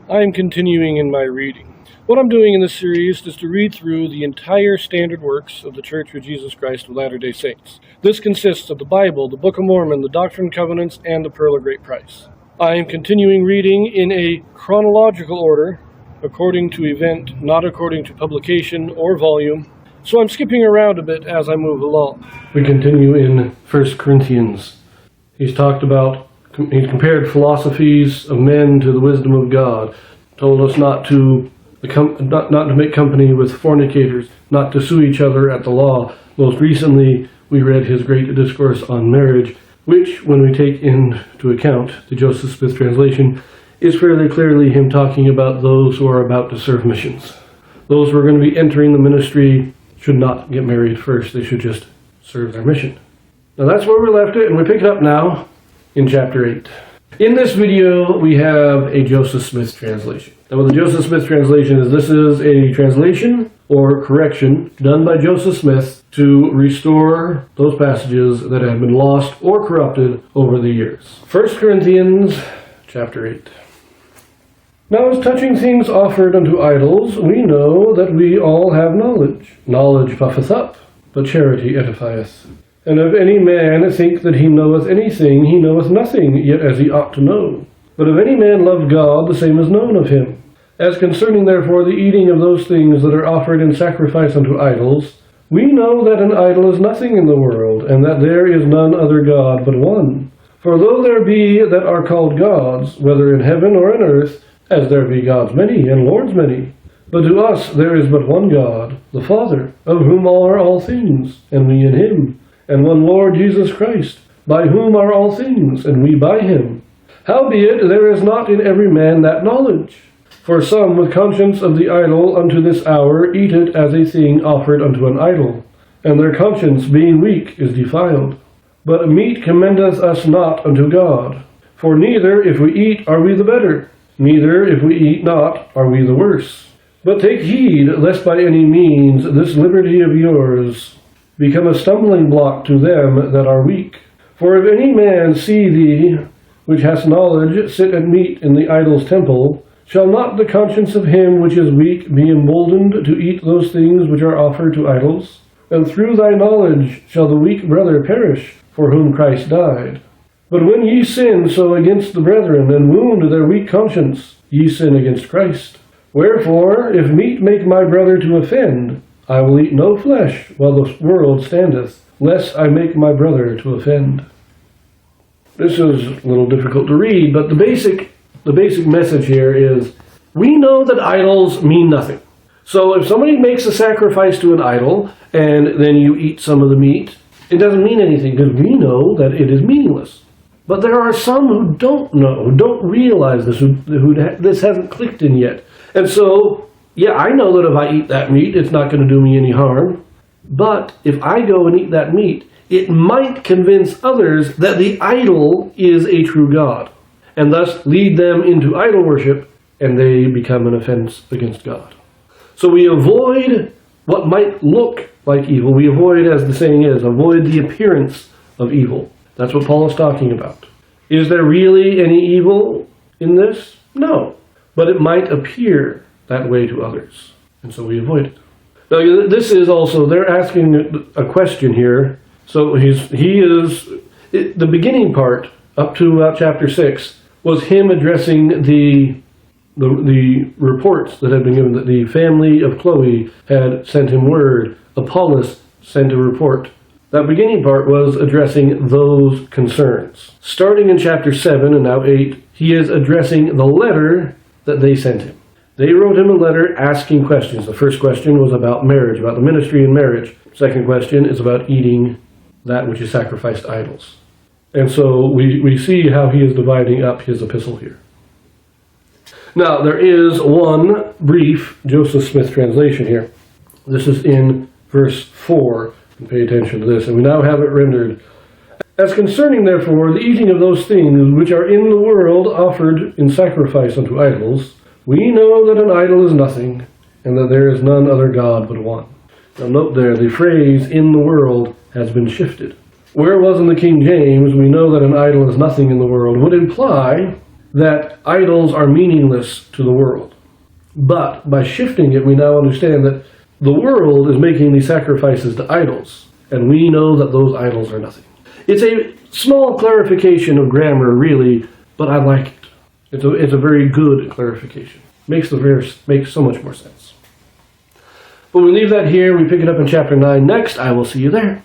I am continuing in my reading. What I'm doing in this series is to read through the entire standard works of the Church of Jesus Christ of Latter-day Saints. This consists of the Bible, the Book of Mormon, the Doctrine and Covenants, and the Pearl of Great Price. I am continuing reading in a chronological order, according to event, not according to publication or volume, so I'm skipping around a bit as I move along. We continue in 1 Corinthians. He's compared philosophies of men to the wisdom of God, told us not to make company with fornicators, not to sue each other at the law. Most recently, we read his great discourse on marriage, which, when we take into account the Joseph Smith translation, is fairly clearly him talking about those who are about to serve missions. Those who are going to be entering the ministry should not get married first. They should just serve their mission. Now that's where we left it, and we pick it up now in chapter 8. In this video, we have a Joseph Smith translation. Now what the Joseph Smith translation is, this is a translation or correction done by Joseph Smith to restore those passages that have been lost or corrupted over the years. 1 Corinthians chapter 8. Now as touching things offered unto idols, we know that we all have knowledge. Knowledge puffeth up, but charity edifieth. And if any man think that he knoweth anything, he knoweth nothing, yet as he ought to know. But if any man love God, the same is known of him. As concerning therefore the eating of those things that are offered in sacrifice unto idols, we know that an idol is nothing in the world, and that there is none other God but one. For though there be that are called gods, whether in heaven or in earth, as there be gods many, and lords many, but to us there is but one God, the Father, of whom are all things, and we in him, and one Lord Jesus Christ, by whom are all things, and we by him. Howbeit there is not in every man that knowledge. For some with conscience of the idol unto this hour eat it as a thing offered unto an idol, and their conscience being weak is defiled. But meat commendeth us not unto God. For neither if we eat are we the better, neither if we eat not are we the worse. But take heed lest by any means this liberty of yours become a stumbling block to them that are weak. For if any man see thee, which hast knowledge, sit at meat in the idol's temple, shall not the conscience of him which is weak be emboldened to eat those things which are offered to idols? And through thy knowledge shall the weak brother perish, for whom Christ died. But when ye sin so against the brethren, and wound their weak conscience, ye sin against Christ. Wherefore, if meat make my brother to offend, I will eat no flesh while the world standeth, lest I make my brother to offend. This is a little difficult to read, but the basic message here is, we know that idols mean nothing. So if somebody makes a sacrifice to an idol, and then you eat some of the meat, it doesn't mean anything, because we know that it is meaningless. But there are some who don't know, who don't realize this, who this hasn't clicked in yet. And so, yeah, I know that if I eat that meat, it's not going to do me any harm. But if I go and eat that meat, it might convince others that the idol is a true God, and thus lead them into idol worship, and they become an offense against God. So we avoid what might look like evil. We avoid, as the saying is, avoid the appearance of evil. That's what Paul is talking about. Is there really any evil in this? No. But it might appear that way to others, and so we avoid it. Now, this is also, they're asking a question here. So the beginning part, up to chapter 6, was him addressing the reports that had been given, that the family of Chloe had sent him word. Apollos sent a report. That beginning part was addressing those concerns. Starting in chapter 7 and now 8, he is addressing the letter that they sent him. They wrote him a letter asking questions. The first question was about marriage, about the ministry and marriage. Second question is about eating that which is sacrificed to idols. And so we see how he is dividing up his epistle here. Now, there is one brief Joseph Smith translation here. This is in verse 4. And pay attention to this. And we now have it rendered. As concerning, therefore, the eating of those things which are in the world offered in sacrifice unto idols, we know that an idol is nothing, and that there is none other God but one. Now note there, the phrase, in the world, has been shifted. Where it was in the King James, we know that an idol is nothing in the world, would imply that idols are meaningless to the world. But by shifting it, we now understand that the world is making these sacrifices to idols, and we know that those idols are nothing. It's a small clarification of grammar, really, but I like it. It's a very good clarification. Makes the verse make so much more sense. But we leave that here. We pick it up in chapter 9 next. I will see you there.